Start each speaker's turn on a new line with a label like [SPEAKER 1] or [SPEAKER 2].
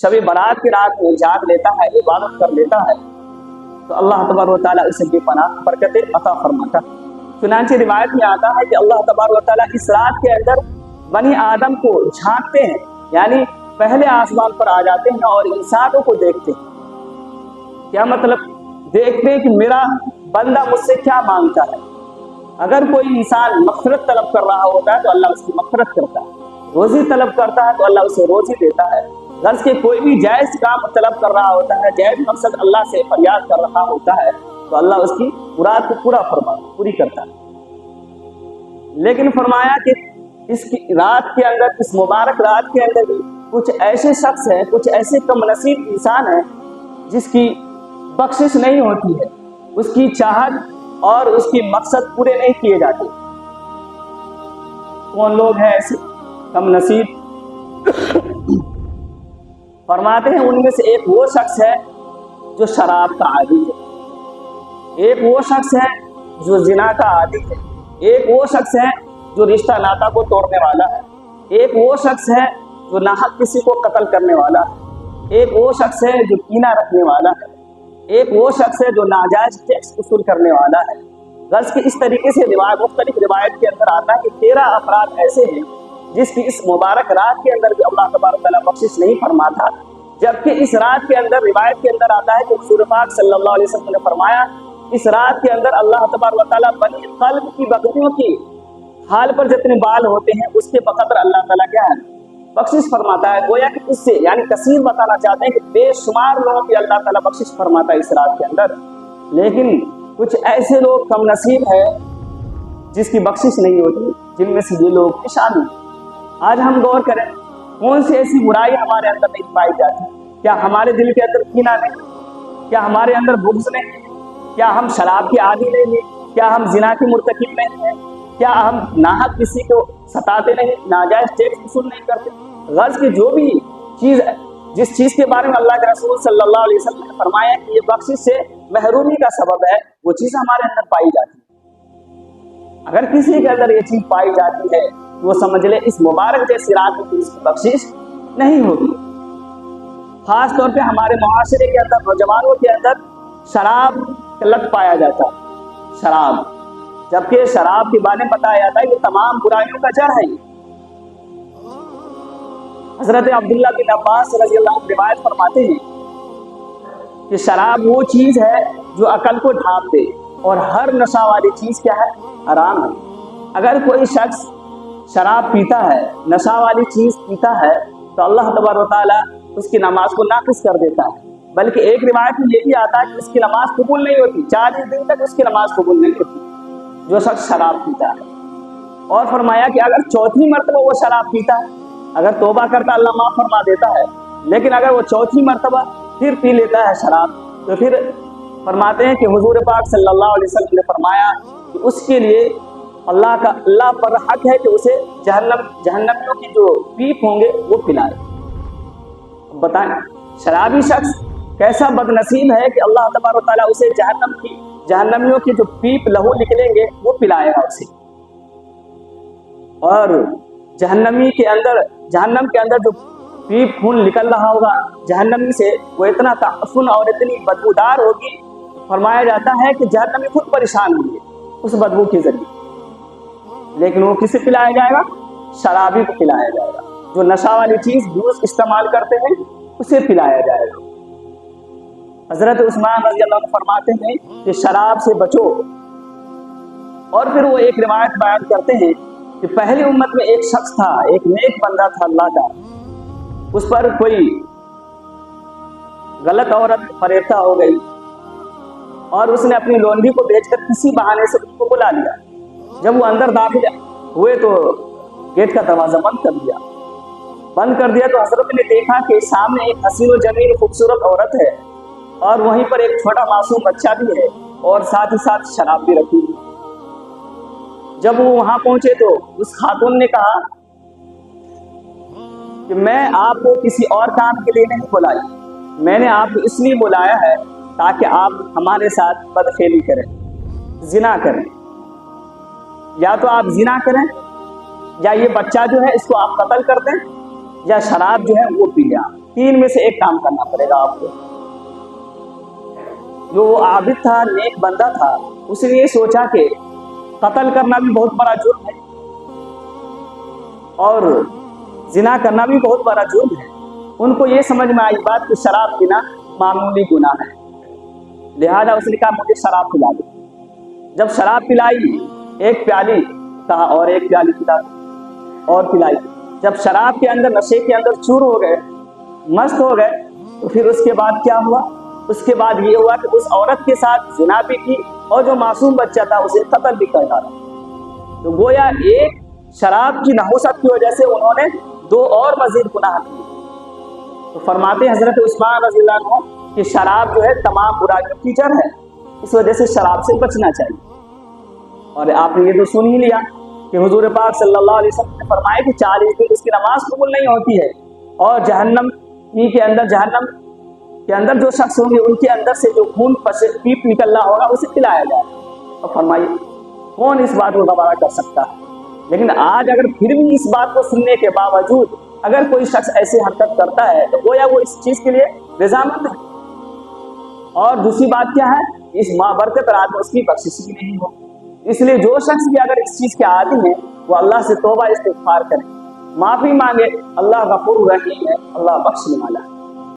[SPEAKER 1] शब बारात की रात में जाग लेता है, इबादत कर लेता है, तो अल्लाह तबारक व तआला उसे बेपनाह बरकतें अता फरमाता है। चुनांचे रिवायत में आता है कि अल्लाह तबारक व तआला इस रात के अंदर बनी आदम को झांकते हैं, यानी पहले आसमान पर आ जाते हैं और इंसानों को देखते हैं। क्या मतलब? देखते हैं कि मेरा बंदा मुझसे क्या मांगता है। अगर कोई इंसान मग़फ़िरत तलब कर रहा होता है तो अल्लाह उसकी मग़फ़िरत करता है, रोज़ी तलब करता है तो अल्लाह उसे रोज़ी देता है, गर्ज़ के कोई भी जायज़ काम तलब कर रहा होता है, जायज़ मकसद अल्लाह से फरियाद कर रहा होता है तो अल्लाह उसकी मुराद को पूरी करता है। लेकिन फरमाया कि इस रात के अंदर, इस मुबारक रात के अंदर भी कुछ ऐसे शख्स हैं, कुछ ऐसे कम नसीब इंसान हैं जिसकी बख्शिश नहीं होती है, उसकी चाहत और उसकी मकसद पूरे नहीं किए जाते। कौन लोग हैं ऐसे कम नसीब? फरमाते हैं उनमें से एक वो शख्स है जो शराब का आदी है, एक वो शख्स है जो जिना का आदी है, एक वो शख्स है जो रिश्ता नाता को तोड़ने वाला है, एक वो शख्स है जो नाहक किसी को कत्ल करने वाला है, एक वो शख्स है जो कीना रखने वाला है, एक वो शख्स है जो नाजायज टैक्स वसूल करने वाला है। गर्ज़ की इस तरीके से मुख्तलिफ रिवायत के अंदर आता है कि 13 अफराद ऐसे हैं जिसकी इस मुबारक रात के अंदर भी अल्लाह तबारक तआला बख्शिश नहीं फरमाता। जबकि इस रात के अंदर रिवायत के अंदर आता है कि रसूल पाक सल्लल्लाहु अलैहि वसल्लम ने फरमाया, इस रात के अंदर अल्लाह तबारक तआला बनी कल्ब की बकरियों की हाल पर जितने बाल होते हैं उसके बकदर अल्लाह ताला क्या है बख्शिश फरमाता है। गोया कि इससे यानी कसीर बताना चाहते हैं कि बेशुमार लोगों की अल्लाह ताला बख्शिश फरमाता है इस रात के अंदर। लेकिन कुछ ऐसे लोग कम नसीब है जिसकी बख्शिश नहीं होती, जिनमें से ये लोग भी शामिल। आज हम गौर करें, कौन सी ऐसी बुराई हमारे अंदर नहीं पाई जाती? क्या हमारे दिल के अंदर कीना नहीं? क्या हमारे अंदर बुग़्ज़ नहीं? क्या हम शराब के आदी नहीं हैं? क्या हम जिना के मुर्तकिब नहीं हैं? क्या हम नाहक किसी को सताते नहीं, नाजायज टैक्स वसूल नहीं करते? गर्ज़ की जो भी चीज़, जिस चीज़ के बारे में अल्लाह के रसूल सल्लल्लाहु अलैहि वसल्लम ने फरमाया कि ये बख्शिश से महरूमी का सबब है, वो चीज़ हमारे अंदर पाई जाती है। अगर किसी के अंदर ये चीज़ पाई जाती है तो वो समझ ले इस मुबारक जैसी रात में इसकी बख्शिश नहीं होगी। खास तौर पे हमारे मुआशरे के अंदर, नौजवानों के अंदर शराब का लत पाया जाता है। शराब, जबकि शराब के बारे में बताया जाता है ये तमाम बुराइयों का जड़ है। हजरत अब्दुल्लाह बिन अब्बास रज़ियल्लाहु अन्हु रिवायत फरमाते हैं कि शराब वो चीज़ है जो अकल को ढांप दे और हर नशा वाली चीज़ क्या है? हराम है। अगर कोई शख्स शराब पीता है, नशा वाली चीज़ पीता है, तो अल्लाह तबारक व तआला उसकी नमाज को नाक़िस कर देता है। बल्कि एक रिवायत में ये भी आता है कि उसकी नमाज कबूल नहीं होती, 40 दिन तक उसकी नमाज कबूल नहीं होती जो शख्स शराब पीता है। और फरमाया कि अगर चौथी मरतबा वो शराब पीता है, अगर तौबा करता अल्लाह माफ़ फरमा देता है, लेकिन अगर वो चौथी मरतबा फिर पी लेता है शराब, तो फिर फरमाते हैं कि हुजूर पाक सल्लल्लाहु अलैहि वसल्लम ने फरमाया कि उसके लिए अल्लाह पर हक है कि उसे जहन्नमियों की जो पीप होंगे वो पिलाए। बताएं, शराबी शख्स कैसा बदनसीब है कि अल्लाह तबारक तआला उसे जहन्नमियों की जो पीप लहू निकलेंगे वो पिलाएगा उसे। और जहन्नम के अंदर जो पीप खून निकल रहा होगा जहन्नमी से, वो इतना ताफुन और इतनी बदबूदार होगी, फरमाया जाता है कि जहन्नमी खुद परेशान होंगे उस बदबू के जरिए। लेकिन वो किसे पिलाया जाएगा? शराबी को पिलाया जाएगा। जो नशा वाली चीज़ यूज़ इस्तेमाल करते हैं उसे पिलाया जाएगा। हजरत उस्मान रज़ियल्लाहु अन्हु फरमाते हैं कि शराब से बचो। और फिर वो एक रिवायत बयान करते हैं कि पहली उम्मत में एक शख्स था, एक नेक बंदा था अल्लाह का, उस पर कोई गलत औरत फरेफ्ता हो गई और उसने अपनी लोंडी को बेचकर किसी बहाने से उसको बुला लिया। जब वो अंदर दाखिल हुए तो गेट का दरवाजा बंद कर दिया। तो हजरत ने देखा कि सामने एक हसीन और जमील खूबसूरत औरत है और वहीं पर एक छोटा मासूम बच्चा भी है और साथ ही साथ शराब भी रखी हुई। जब वो वहां पहुंचे तो उस खातून ने कहा कि मैं आपको किसी और काम के लिए नहीं बुलाई, मैंने आपको इसलिए बुलाया है ताकि आप हमारे साथ बदखेली करें, जिना करें। या तो आप जिना करें, या ये बच्चा जो है इसको आप कत्ल कर दें, या शराब जो है वो पी लें। 3 में से एक काम करना पड़ेगा आपको। जो वो आबिद था, नेक बंदा था, उसने ये सोचा कि कत्ल करना भी बहुत बड़ा जुर्म है और जिना करना भी बहुत बड़ा जुर्म है। उनको ये समझ में आई बात कि शराब पीना मामूली गुनाह है, लिहाजा उसने कहा मुझे शराब पिला दो। जब शराब पिलाई, एक प्याली कहा और एक प्याली पिला दो और पिलाई। जब शराब के अंदर, नशे के अंदर चूर हो गए, मस्त हो गए, तो फिर उसके बाद क्या हुआ? उसके बाद ये हुआ कि उस औरत के साथ जिना भी की और जो मासूम बच्चा था उसे कत्ल भी कर डाला। तो गोया एक शराब की नहुसत की वजह से उन्होंने 2 और मजीद गुनाह किए। तो फरमाते हजरत उस्मान रज़ी अल्लाह अन्हु कि शराब जो है तमाम बुराइयों की जड़ है, इस वजह से शराब से बचना चाहिए। और आपने ये तो सुन ही लिया कि हुजूर पाक सल्लल्लाहु अलैहि वसल्लम ने फरमाया कि 40 दिन उसकी नमाज कबूल नहीं होती है और जहन्नम के अंदर जो शख्स होंगे उनके अंदर से जो खून पीप निकलना होगा उसे पिलाया जाए। और फरमाइए कौन इस बात को गवारा कर सकता है? लेकिन आज अगर फिर भी इस बात को सुनने के बावजूद अगर कोई शख्स ऐसी हरकत करता है तो गोया वो इस चीज के लिए रज़ामंद है। और दूसरी बात क्या है? इस माबरकत रात में उसकी बख्शिश भी नहीं हो। इसलिए जो शख्स भी अगर इस चीज के आदी है वो अल्लाह से तौबा इस्तिग़फ़ार करे, माफी मांगे। अल्लाह गफूर रहीम है, अल्लाह बख्शने वाला है।